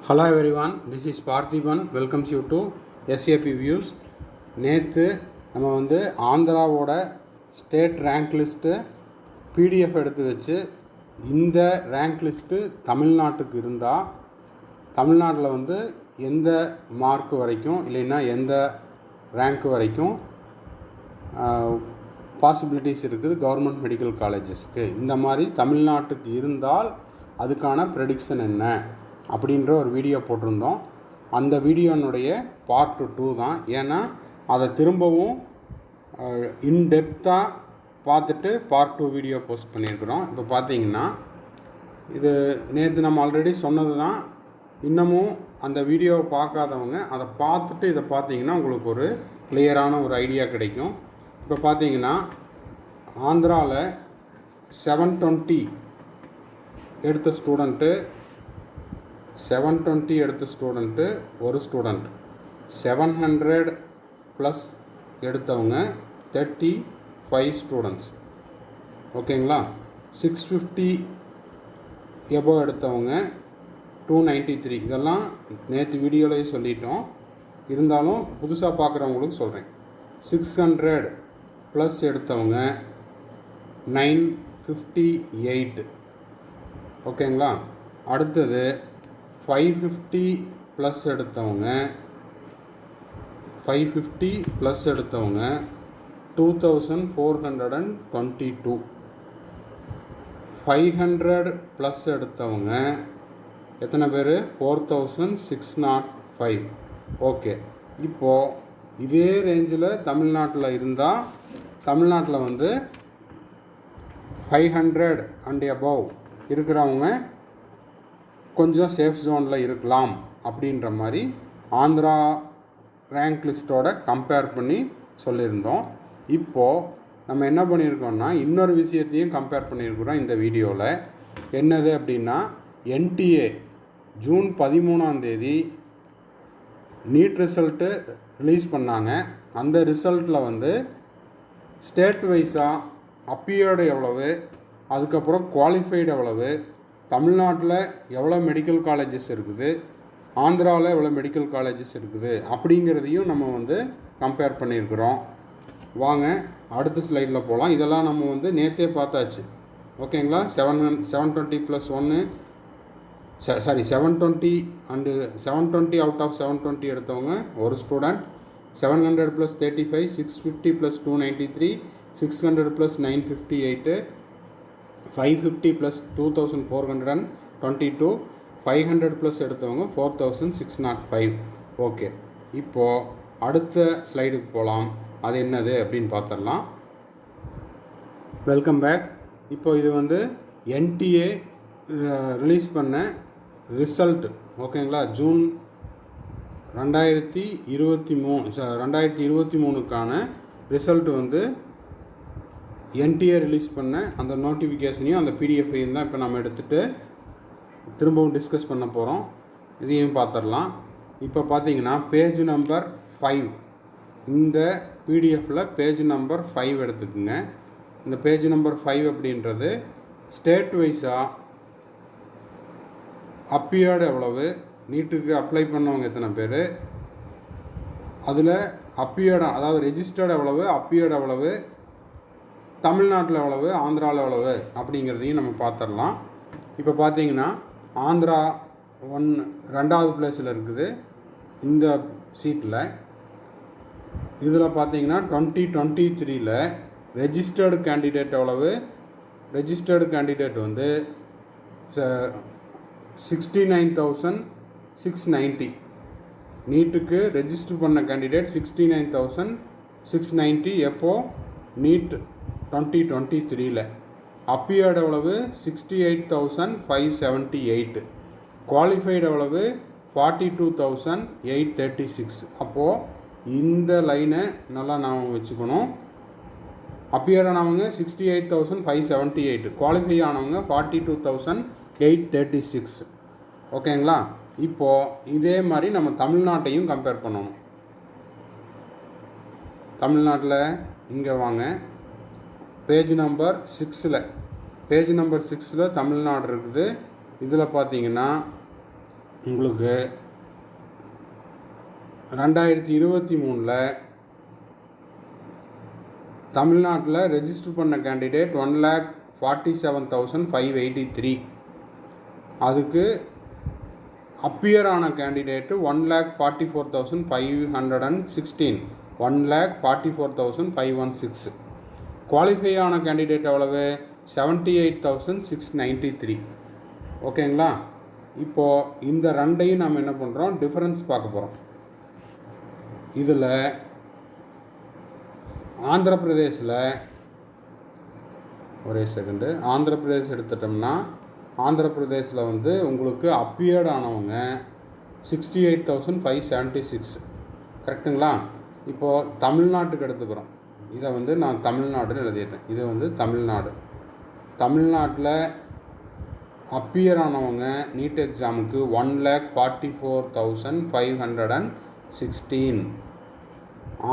Hello everyone, this is Parthiban. Welcomes you to SAP Views. நேற்று நம்ம வந்து ஆந்திராவோட state rank list PDF எடுத்து வச்சு இந்த ரேங்க் லிஸ்ட்டு தமிழ்நாட்டுக்கு இருந்தால் தமிழ்நாட்டில் வந்து எந்த மார்க் வரைக்கும் இல்லைன்னா எந்த ரேங்க் வரைக்கும் பாசிபிலிட்டிஸ் இருக்குது கவர்மெண்ட் மெடிக்கல் காலேஜஸ்க்கு. இந்த மாதிரி தமிழ்நாட்டுக்கு இருந்தால் அதுக்கான ப்ரெடிக்ஷன் என்ன அப்படின்ற ஒரு வீடியோ போட்டிருந்தோம். அந்த வீடியோனுடைய பார்ட் 2 தான். ஏன்னா அதை திரும்பவும் இன்டெப்த்தாக பார்த்துட்டு பார்ட் 2 வீடியோ போஸ்ட் பண்ணியிருக்கிறோம். இப்போ பார்த்தீங்கன்னா இது நேற்று நம்ம ஆல்ரெடி சொன்னது தான். இன்னமும் அந்த வீடியோவை பார்க்காதவங்க அதை பார்த்துட்டு இதை பார்த்தீங்கன்னா உங்களுக்கு ஒரு கிளியரான ஒரு ஐடியா கிடைக்கும். இப்போ பார்த்தீங்கன்னா ஆந்திராவில் 720 எடுத்த ஸ்டூடெண்ட்டு 720 எடுத்த ஸ்டூடெண்ட்டு ஒரு ஸ்டூடெண்ட், 700 ப்ளஸ் எடுத்தவங்க 35 ஸ்டூடெண்ட்ஸ். ஓகேங்களா. 650 எபோவ் எடுத்தவங்க 293. இதெல்லாம் நேற்று வீடியோலேயே சொல்லிட்டோம், இருந்தாலும் புதுசாக பார்க்குறவங்களுக்கு சொல்கிறேன். 600 ப்ளஸ் எடுத்தவங்க 958. ஓகேங்களா. அடுத்தது 550 ப்ளஸ் எடுத்தவங்க 2422. 500 ப்ளஸ் எடுத்தவங்க எத்தனை பேர்? 4605. ஓகே. இப்போது இதே ரேஞ்சில் தமிழ்நாட்டில் இருந்தால் தமிழ்நாட்டில் வந்து 500 அண்ட் அபவ் இருக்கிறவங்க கொஞ்சம் சேஃப் ஜோனில் இருக்கலாம் அப்படின்ற மாதிரி ஆந்திரா ரேங்க் லிஸ்ட்டோட கம்பேர் பண்ணி சொல்லியிருந்தோம். இப்போது நம்ம என்ன பண்ணியிருக்கோம்னா இன்னொரு விஷயத்தையும் கம்பேர் பண்ணியிருக்கிறோம் இந்த வீடியோவில். என்னது அப்படின்னா, NTA June 13 NEET result release பண்ணாங்க. அந்த ரிசல்ட்டில் வந்து ஸ்டேட் வைஸாக அப்பியர்டு எவ்வளவு, அதுக்கப்புறம் குவாலிஃபைடு எவ்வளவு, தமிழ்நாட்டில் எவ்வளோ மெடிக்கல் காலேஜஸ் இருக்குது, ஆந்திராவில் எவ்வளோ மெடிக்கல் காலேஜஸ் இருக்குது அப்படிங்கிறதையும் நம்ம வந்து கம்பேர் பண்ணியிருக்கிறோம். வாங்க அடுத்த ஸ்லைடில் போகலாம். இதெல்லாம் நம்ம வந்து நேற்றே பார்த்தாச்சு. ஓகேங்களா. 720 + 1 720 அண்டு 720 அவுட் ஆஃப் 720 எடுத்தவங்க ஒரு ஸ்டூடெண்ட், 700 + 35, 650 + 293, 600 + 958, 550 + 2422, 500 ப்ளஸ் எடுத்தவங்க 4605. ஓகே. இப்போது அடுத்த ஸ்லைடுக்கு போகலாம். அது என்னது அப்படின்னு பார்த்துடலாம். Welcome back. இப்போ இது வந்து என்டிஏ ரிலீஸ் பண்ண ரிசல்ட். ஓகேங்களா. ஜூன் 2023க்கான ரிசல்ட் வந்து என்டிஏ ரிலீஸ் பண்ண அந்த நோட்டிஃபிகேஷனையும் அந்த பிடிஎஃப்பையும் தான் இப்போ நம்ம எடுத்துகிட்டு திரும்பவும் டிஸ்கஸ் பண்ண போகிறோம். இதையும் பார்த்துடலாம். இப்போ பார்த்தீங்கன்னா பேஜ் நம்பர் 5, இந்த பிடிஎஃப்பில் பேஜ் நம்பர் 5 எடுத்துக்குங்க. இந்த பேஜ் நம்பர் 5 அப்படின்றது ஸ்டேட் வைஸாக அப்பியர்டு எவ்வளவு, நீட்டுக்கு அப்ளை பண்ணவங்க எத்தனை பேர், அதில் அப்பியர்டு அதாவது ரெஜிஸ்டர்டு எவ்வளவு, அப்பியர்டு எவ்வளவு, தமிழ்நாட்டில் எவ்வளவு, ஆந்திராவில் எவ்வளவு அப்படிங்கிறதையும் நம்ம பார்த்துடலாம். இப்போ பார்த்தீங்கன்னா ஆந்திரா 2வது பிளேஸில் இருக்குது இந்த சீட்டில். இதில் பார்த்தீங்கன்னா 2023 ரெஜிஸ்டர்டு கேண்டிடேட் எவ்வளவு? ரெஜிஸ்டர்டு கேண்டிடேட் வந்து 69,690. நீட்டுக்கு ரெஜிஸ்டர் பண்ண கேண்டிடேட் 69,690. எப்போது? நீட் 2023. அப்பியர்டு எவ்வளவு? 68,578. குவாலிஃபைடு எவ்வளவு? 42,836. அப்போது இந்த லைனை நல்லா நாம் வச்சுக்கணும். அப்பியர் ஆனவங்க 68,578, குவாலிஃபை ஆனவங்க 42,836. ஓகேங்களா. இப்போது இதே மாதிரி நம்ம தமிழ்நாட்டையும் கம்பேர் பண்ணணும். தமிழ்நாட்டில் இங்கே வாங்க, பேஜ் நம்பர் 6ல் தமிழ்நாடு இருக்குது. இதில் பார்த்தீங்கன்னா உங்களுக்கு 2023 தமிழ்நாட்டில் ரெஜிஸ்டர் பண்ண கேண்டிடேட் 1,47,583. அதுக்கு அப்பியர் ஆன கேண்டிடேட்டு 1,44,516. 1,44,516. குவாலிஃபை ஆன கேண்டிடேட் எவ்வளவு? 78,693. ஓகேங்களா? இப்போது இந்த ரெண்டையும் நம்ம என்ன பண்ணுறோம், டிஃபரன்ஸ் பார்க்க போகிறோம். இதில் ஆந்திர பிரதேசில் ஒரே செகண்டு, ஆந்திர பிரதேஷ் எடுத்துட்டோம்னா ஆந்திர பிரதேசில் வந்து உங்களுக்கு அப்பியர்ட் ஆனவங்க 68,576. கரெக்டுங்களா? இப்போது தமிழ்நாட்டுக்கு எடுத்துக்கிறோம். இதை வந்து நான் தமிழ்நாடுன்னு எழுதிட்டேன். இது வந்து தமிழ்நாடு. தமிழ்நாட்டில் அப்பியர் ஆனவங்க நீட் எக்ஸாமுக்கு 1,44,516.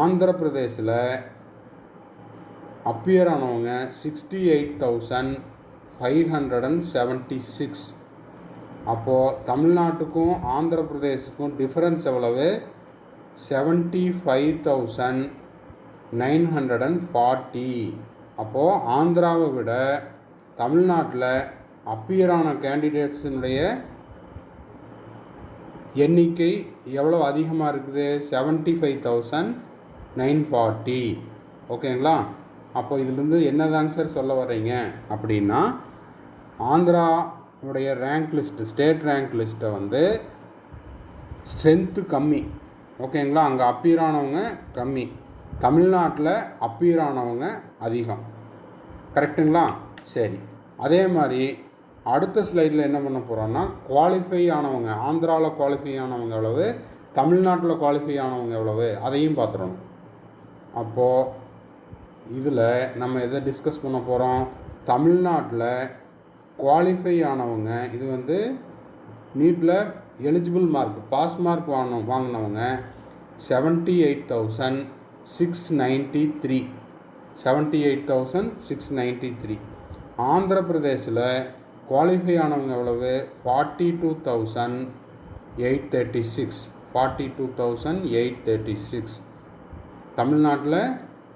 ஆந்திர பிரதேசில் அப்பியர் ஆனவங்க 68,576. அப்போது தமிழ்நாட்டுக்கும் ஆந்திர பிரதேசுக்கும் டிஃப்ரென்ஸ் எவ்வளவு? 75,940. அப்போது ஆந்திராவை விட தமிழ்நாட்டில் அப்பியரான கேண்டிடேட்ஸினுடைய எண்ணிக்கை எவ்வளோ அதிகமாக இருக்குது? 75,940. ஓகேங்களா? அப்போ இதிலிருந்து என்னதாங்க சார் சொல்ல வர்றீங்க அப்படின்னா, ஆந்திராவுடைய ரேங்க் லிஸ்ட்டு, ஸ்டேட் ரேங்க் லிஸ்ட்டை வந்து ஸ்ட்ரென்த்து கம்மி. ஓகேங்களா? அங்கே அப்பியர் ஆனவங்க கம்மி, தமிழ்நாட்டில் அப்பியர் ஆனவங்க அதிகம். கரெக்டுங்களா? சரி, அதே மாதிரி அடுத்த ஸ்லைடில் என்ன பண்ண போகிறோன்னா, குவாலிஃபை ஆனவங்க ஆந்திராவில் குவாலிஃபை ஆனவங்க எவ்வளவு, தமிழ்நாட்டில் குவாலிஃபை ஆனவங்க எவ்வளவு, அதையும் பார்த்துடணும். அப்போது இதில் நம்ம எதை டிஸ்கஸ் பண்ண போகிறோம்? தமிழ்நாட்டில் குவாலிஃபை ஆனவங்க, இது வந்து நீட்டில் எலிஜிபிள் மார்க், பாஸ் மார்க் வாங்கினவங்க 78,693. 78,693. ஆந்திர பிரதேசில் குவாலிஃபை ஆனவங்க எவ்வளவு? 42,836. 42,836. தமிழ்நாட்டில்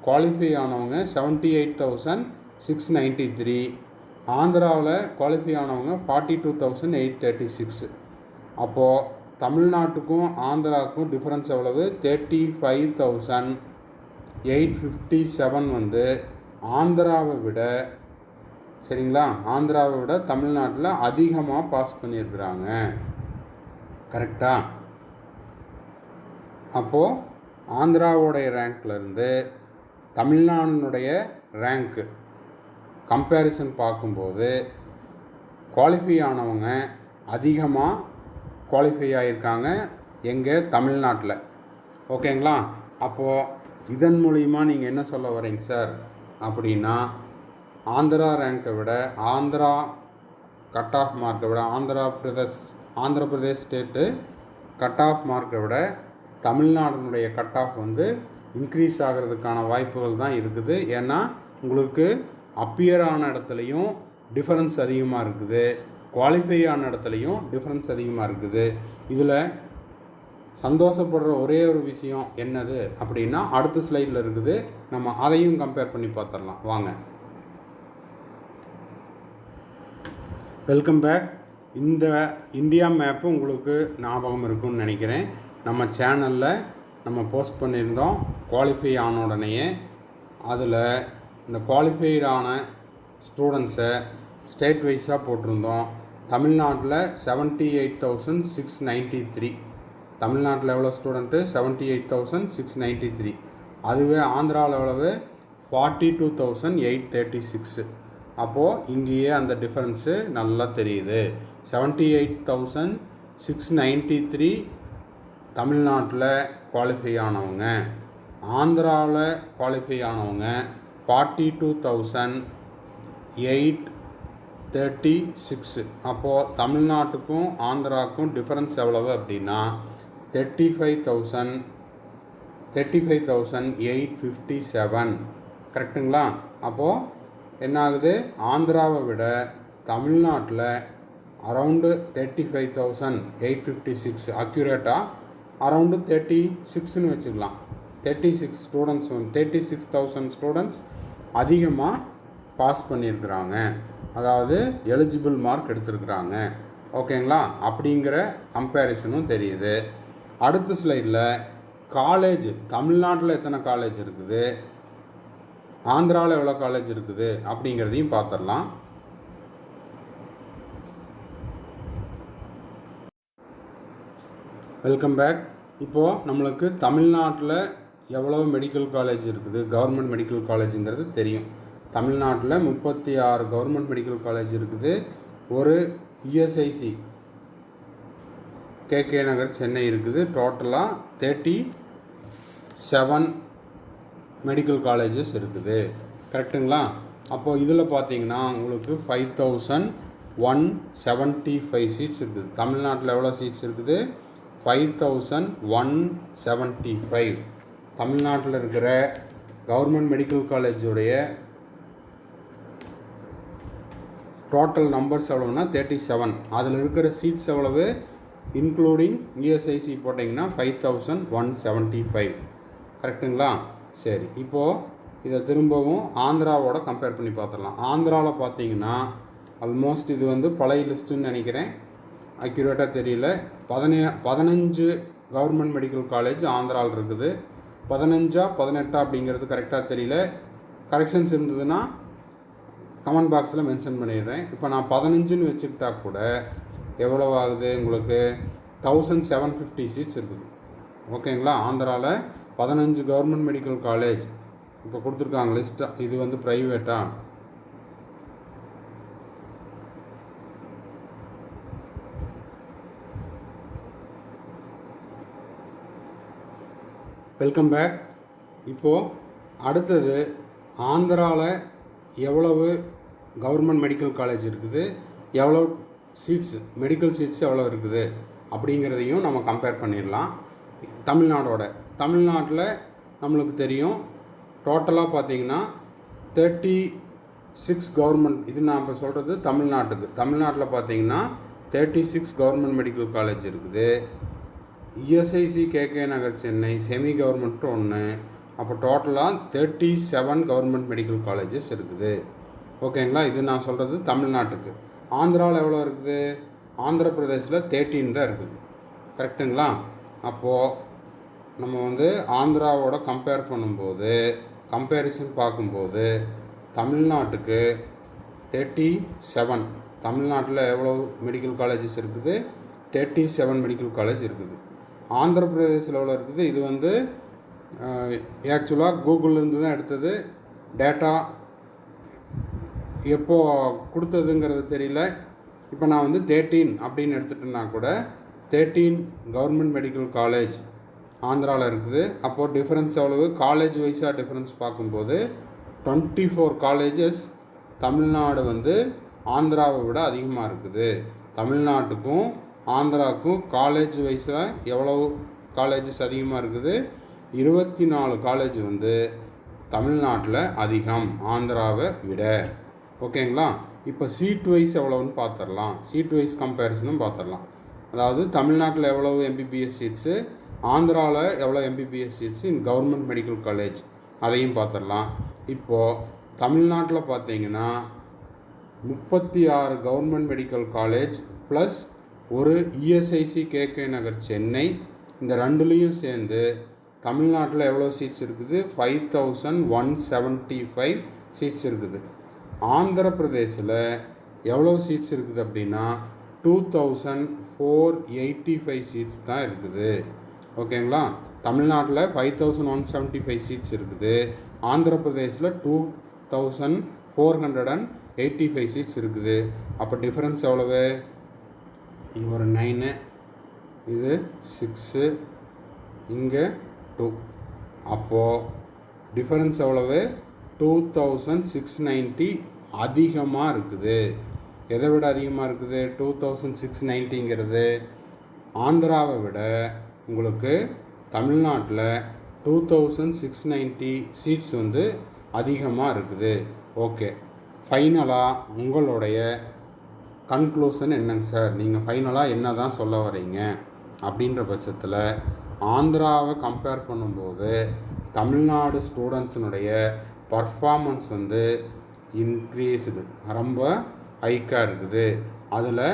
குவாலிஃபை ஆனவங்க 78,693. ஆந்திராவில் குவாலிஃபை ஆனவங்க 42,836. அப்போது தமிழ்நாட்டுக்கும் ஆந்திராவுக்கும் டிஃப்ரென்ஸ் எவ்வளவு? 35,857 வந்து ஆந்திராவை விட, சரிங்களா, ஆந்திராவை விட தமிழ்நாட்டில் அதிகமாக பாஸ் பண்ணியிருக்கிறாங்க. கரெக்டாக? அப்போது ஆந்திராவோடைய ரேங்க்லேருந்து தமிழ்நாடுனுடைய ரேங்க்கு கம்பேரிசன் பார்க்கும்போது குவாலிஃபை ஆனவங்க அதிகமாக குவாலிஃபை ஆகியிருக்காங்க எங்கே? தமிழ்நாட்டில். ஓகேங்களா? அப்போது இதன் மூலிமா நீங்கள் என்ன சொல்ல வரீங்க சார் அப்படின்னா, ஆந்திரா ரேங்கை விட, ஆந்திரா கட் ஆஃப் மார்க்கை விட, Andhra Pradesh state cut off மார்க்கை விட தமிழ்நாடுனுடைய கட் ஆஃப் வந்து இன்க்ரீஸ் ஆகிறதுக்கான வாய்ப்புகள் தான் இருக்குது. ஏன்னா உங்களுக்கு அப்பியர் ஆன இடத்துலையும் டிஃபரன்ஸ் அதிகமாக இருக்குது, குவாலிஃபை ஆன இடத்துலையும் டிஃபரன்ஸ் அதிகமாக இருக்குது. இதில் சந்தோஷப்படுற ஒரே ஒரு விஷயம் என்னது அப்படின்னா, அடுத்த ஸ்லைடில் இருக்குது. நம்ம அதையும் கம்பேர் பண்ணி பார்த்துடலாம் வாங்க. Welcome back. இந்த இந்தியா மேப்பு உங்களுக்கு ஞாபகம் இருக்குன்னு நினைக்கிறேன். நம்ம சேனலில் நம்ம போஸ்ட் பண்ணியிருந்தோம் குவாலிஃபை ஆன உடனேயே. அதில் இந்த குவாலிஃபைடான ஸ்டூடெண்ட்ஸை ஸ்டேட் வைஸாக போட்டிருந்தோம். தமிழ்நாட்டில் 78,693. தமிழ்நாட்டில் எவ்வளோ ஸ்டூடெண்ட்டு? 78,693. அதுவே ஆந்திராவில் எவ்வளவு? 42,836. அப்போது இங்கேயே அந்த டிஃப்ரென்ஸு நல்லா தெரியுது. 78,693 தமிழ்நாட்டில் குவாலிஃபை ஆனவங்க, ஆந்திராவில் குவாலிஃபை ஆனவங்க 42,836. அப்போது தமிழ்நாட்டுக்கும் ஆந்திராவுக்கும் டிஃப்ரென்ஸ் எவ்வளவு அப்படின்னா 35,857. கரெக்டுங்களா? அப்போது என்ன ஆகுது? ஆந்திராவை விட தமிழ்நாட்டில் அரவுண்டு 35,856 அக்யூரேட்டாக அரவுண்டு 36ன்னு வச்சுக்கலாம். 36,000 ஸ்டூடெண்ட்ஸ் அதிகமாக பாஸ் பண்ணியிருக்கிறாங்க, அதாவது எலிஜிபிள் மார்க் எடுத்திருக்கிறாங்க. ஓகேங்களா? அப்படிங்கிற கம்பேரிசனும் தெரியுது. அடுத்த ஸ்லைடில் காலேஜ், தமிழ்நாட்டில் எத்தனை காலேஜ் இருக்குது, ஆந்திராவில் எவ்வளோ காலேஜ் இருக்குது அப்படிங்கிறதையும் பார்த்துடலாம். Welcome back. இப்போது நம்மளுக்கு தமிழ்நாட்டில் எவ்வளோ மெடிக்கல் காலேஜ் இருக்குது, கவர்மெண்ட் மெடிக்கல் காலேஜுங்கிறது தெரியும். தமிழ்நாட்டில் 36 கவர்மெண்ட் மெடிக்கல் காலேஜ் இருக்குது. ஒரு இஎஸ்ஐசி கேகே நகர் சென்னை இருக்குது. டோட்டலாக 37 மெடிக்கல் காலேஜஸ் இருக்குது. கரெக்டுங்களா? அப்போது இதில் பார்த்தீங்கன்னா உங்களுக்கு 5,175 சீட்ஸ் இருக்குது. தமிழ்நாட்டில் எவ்வளோ சீட்ஸ் இருக்குது? 5,175. தமிழ்நாட்டில் இருக்கிற கவர்மெண்ட் மெடிக்கல் காலேஜுடைய டோட்டல் நம்பர்ஸ் எவ்வளோன்னா 37. அதில் இருக்கிற சீட்ஸ் எவ்வளவு இன்க்ளூடிங் இஎஸ்ஐசி போட்டிங்கன்னா 5,175. கரெக்டுங்களா? சரி, இப்போது இதை திரும்பவும் ஆந்திராவோட கம்பேர் பண்ணி பார்த்துடலாம். ஆந்திராவில் பார்த்தீங்கன்னா ஆல்மோஸ்ட் இது வந்து பழைய லிஸ்ட்டுன்னு நினைக்கிறேன், அக்யூரேட்டாக தெரியல. 15 கவர்மெண்ட் மெடிக்கல் காலேஜ் ஆந்திராவில் இருக்குது. 15 அப்படிங்கிறது கரெக்டாக தெரியல. கரெக்ஷன்ஸ் இருந்ததுன்னா கமெண்ட் பாக்ஸில் மென்ஷன் பண்ணிடுறேன். இப்போ நான் 15ன்னு வச்சுக்கிட்டா கூட எவ்வளோ ஆகுது உங்களுக்கு? 1,750 சீட்ஸ் இருக்குது. ஓகேங்களா? ஆந்திராவில் 15 கவர்மெண்ட் மெடிக்கல் காலேஜ் இப்போ கொடுத்துருக்காங்க லிஸ்ட்டாக. இது வந்து ப்ரைவேட்டா? Welcome back. இப்போது அடுத்தது ஆந்திராவில் எவ்வளவு கவர்மெண்ட் மெடிக்கல் காலேஜ் இருக்குது, எவ்வளோ சீட்ஸ் மெடிக்கல் சீட்ஸ் எவ்வளோ இருக்குது அப்படிங்கிறதையும் நம்ம கம்பேர் பண்ணிடலாம் தமிழ்நாடோட. தமிழ்நாட்டில் நம்மளுக்கு தெரியும் டோட்டலாக பார்த்தீங்கன்னா 36 கவர்மெண்ட், இது நான் இப்போ சொல்கிறது தமிழ்நாட்டுக்கு. தமிழ்நாட்டில் பார்த்தீங்கன்னா 36 கவர்மெண்ட் மெடிக்கல் காலேஜ் இருக்குது. ESIC KK Nagar Chennai semi government 1. அப்போ டோட்டலாக 37 கவர்மெண்ட் மெடிக்கல் காலேஜஸ் இருக்குது. ஓகேங்களா? இது நான் சொல்கிறது தமிழ்நாட்டுக்கு. ஆந்திராவில் எவ்வளோ இருக்குது? ஆந்திர பிரதேசில் 13 தான் இருக்குது. கரெக்டுங்களா? அப்போது நம்ம வந்து ஆந்திராவோட கம்பேர் பண்ணும்போது, கம்பேரிசன் பார்க்கும்போது தமிழ்நாட்டுக்கு 37, தமிழ்நாட்டில் எவ்வளோ மெடிக்கல் காலேஜஸ் இருக்குது? 37 மெடிக்கல் காலேஜ் இருக்குது. ஆந்திர பிரதேசில் எவ்வளோ இருக்குது? இது வந்து ஆக்சுவலாக கூகுள்லேருந்து தான் எடுத்தது. டேட்டா எப்போ கொடுத்ததுங்கிறது தெரியல. இப்போ நான் வந்து 13 அப்படின்னு எடுத்துட்டேன்னா கூட 13 கவர்மெண்ட் மெடிக்கல் காலேஜ் ஆந்திராவில் இருக்குது. அப்போது டிஃப்ரென்ஸ் எவ்வளவு? காலேஜ் வைஸாக டிஃப்ரென்ஸ் பார்க்கும்போது 24 காலேஜஸ் தமிழ்நாடு வந்து ஆந்திராவை விட அதிகமாக இருக்குது. தமிழ்நாட்டுக்கும் ஆந்திராவுக்கும் காலேஜ் வைஸாக எவ்வளோ காலேஜஸ் அதிகமாக இருக்குது? 24 காலேஜ் வந்து தமிழ்நாட்டில் அதிகம் ஆந்திராவை விட. ஓகேங்களா? இப்போ சீட் வைஸ் எவ்வளோன்னு பார்த்துடலாம். சீட் வைஸ் கம்பேரிசனும் பார்த்துடலாம். அதாவது தமிழ்நாட்டில் எவ்வளவு எம்பிபிஎஸ் சீட்ஸு, ஆந்திராவில் எவ்வளோ MBBS seats in government medical college, அதையும் பார்த்துடலாம். இப்போது தமிழ்நாட்டில் பார்த்தீங்கன்னா 36 கவர்மெண்ட் மெடிக்கல் காலேஜ் ப்ளஸ் ஒரு இஎஸ்ஐசி கேகே நகர் சென்னை, இந்த ரெண்டுலேயும் சேர்ந்து தமிழ்நாட்டில் எவ்வளோ சீட்ஸ் இருக்குது? 5,175 சீட்ஸ் இருக்குது. ஆந்திர பிரதேசில் எவ்வளோ சீட்ஸ் இருக்குது அப்படின்னா 2,485 சீட்ஸ் தான் இருக்குது. ஓகேங்களா? தமிழ்நாட்டில் 5,175 சீட்ஸ் இருக்குது. ஆந்திர பிரதேசில் 2,485 சீட்ஸ் இருக்குது. அப்போ டிஃப்ரென்ஸ் எவ்வளவு? இங்கே ஒரு 9, இது 6, இங்கே 2. அப்போது டிஃபரன்ஸ் எவ்வளவு? 2,690 அதிகமாக இருக்குது. எதை விட அதிகமாக இருக்குது? 2,690ங்கிறது ஆந்திராவை விட உங்களுக்கு தமிழ்நாட்டில் 2,690 சீட்ஸ் வந்து அதிகமாக இருக்குது. ஓகே, ஃபைனலாக உங்களுடைய கன்க்ளூஷன் என்னங்க சார், நீங்கள் ஃபைனலாக என்ன தான் சொல்ல வரீங்க அப்படின்ற பட்சத்தில் ஆந்திராவை கம்பேர் பண்ணும்போது தமிழ்நாடு ஸ்டூடெண்ட்ஸினுடைய பர்ஃபார்மன்ஸ் வந்து இன்க்ரீஸ்டு, ரொம்ப ஹைக்காக இருக்குது. அதில்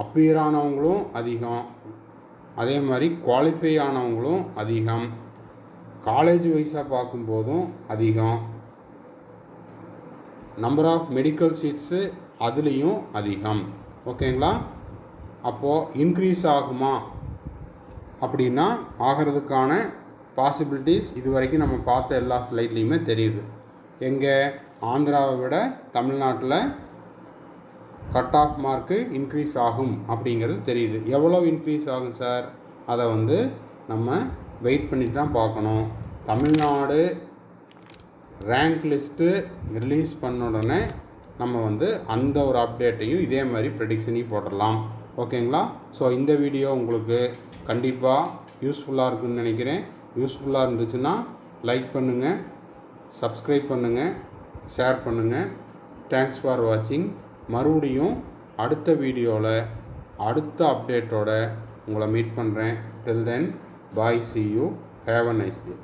அப்பியர் ஆனவங்களும் அதிகம், அதே மாதிரி குவாலிஃபை ஆனவங்களும் அதிகம், காலேஜ் வைஸாக பார்க்கும்போதும் அதிகம், நம்பர் ஆஃப் மெடிக்கல் சீட்ஸு அதுலேயும் அதிகம். ஓகேங்களா? அப்போது இன்க்ரீஸ் ஆகுமா அப்படின்னா ஆகிறதுக்கான பாசிபிலிட்டிஸ் இது வரைக்கும் நம்ம பார்த்த எல்லா ஸ்லைட்லேயுமே தெரியுது. எங்கே ஆந்திராவை விட தமிழ்நாட்டில் கட் ஆஃப் மார்க்கு இன்க்ரீஸ் ஆகும் அப்படிங்கிறது தெரியுது. எவ்வளோ இன்க்ரீஸ் ஆகும் சார், அதை வந்து நம்ம வெயிட் பண்ணி தான் பார்க்கணும். தமிழ்நாடு ரேங்க் லிஸ்ட்டு ரிலீஸ் பண்ண உடனே நம்ம வந்து அந்த ஒரு அப்டேட்டையும் இதே மாதிரி ப்ரெடிக்ஷனையும் போட்டுடலாம். ஓகேங்களா? ஸோ இந்த வீடியோ உங்களுக்கு கண்டிப்பாக யூஸ்ஃபுல்லாக இருக்குன்னு நினைக்கிறேன். யூஸ்ஃபுல்லாக இருந்துச்சுன்னா லைக் பண்ணுங்கள், சப்ஸ்கிரைப் பண்ணுங்கள், ஷேர் பண்ணுங்கள். தேங்க்ஸ் ஃபார் வாட்சிங். மறுபடியும் அடுத்த வீடியோவில் அடுத்த அப்டேட்டோட உங்களை மீட் பண்ணுறேன். டில் தென் பாய், see you, have a nice day.